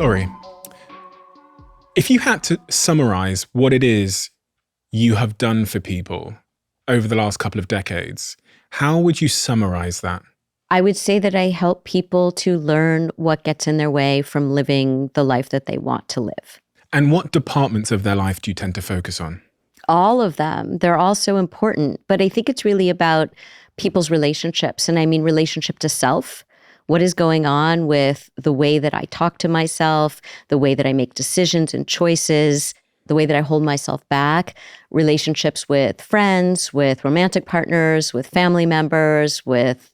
Laurie, if you had to summarize what it is you have done for people over the last couple of decades, how would you summarize that? I would say that I help people to learn what gets in their way from living the life that they want to live. And what departments of their life do you tend to focus on? All of them. They're all so important. But I think it's really about people's relationships. And I mean relationship to self. What is going on with the way that I talk to myself, the way that I make decisions and choices, the way that I hold myself back, relationships with friends, with romantic partners, with family members, with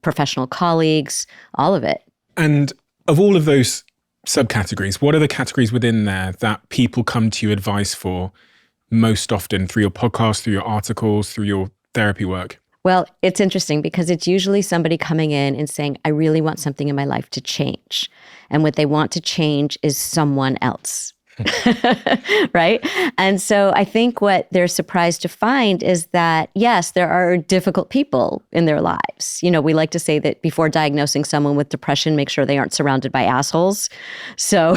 professional colleagues, all of it. And of all of those subcategories, what are the categories within there that people come to you advice for most often through your podcast, through your articles, through your therapy work? Well, it's interesting because it's usually somebody coming in and saying, I really want something in my life to change. And what they want to change is someone else. Right? And so I think what they're surprised to find is that, yes, there are difficult people in their lives. You know, we like to say that before diagnosing someone with depression, make sure they aren't surrounded by assholes. So,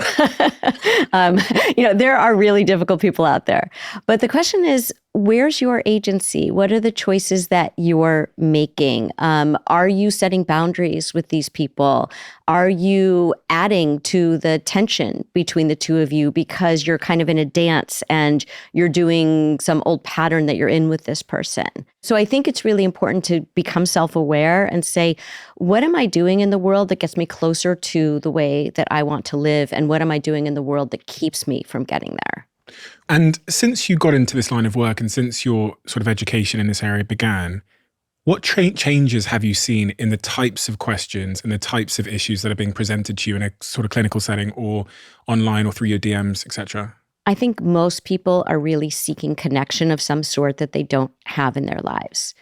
there are really difficult people out there. But the question is, where's your agency? What are the choices that you're making? Are you setting boundaries with these people? Are you adding to the tension between the two of you because you're kind of in a dance and you're doing some old pattern that you're in with this person? So I think it's really important to become self-aware and say, what am I doing in the world that gets me closer to the way that I want to live? And what am I doing in the world that keeps me from getting there? And since you got into this line of work and since your sort of education in this area began, what changes have you seen in the types of questions and the types of issues that are being presented to you in a sort of clinical setting or online or through your DMs, etc.? I think most people are really seeking connection of some sort that they don't have in their lives.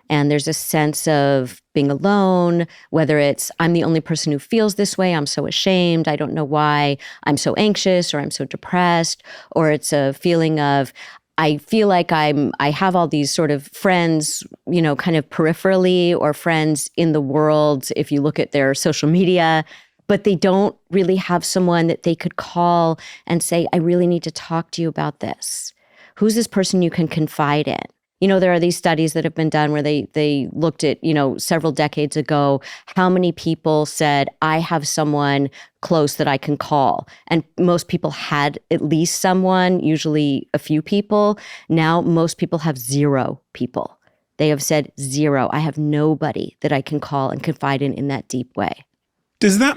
And there's a sense of being alone, whether it's, I'm the only person who feels this way, I'm so ashamed, I don't know why I'm so anxious or I'm so depressed, or it's a feeling of, I feel like I have all these sort of friends, kind of peripherally, or friends in the world, if you look at their social media, but they don't really have someone that they could call and say, I really need to talk to you about this. Who's this person you can confide in? There are these studies that have been done where they looked at, several decades ago, how many people said, I have someone close that I can call. And most people had at least someone, usually a few people. Now, most people have zero people. They have said zero. I have nobody that I can call and confide in that deep way. Does that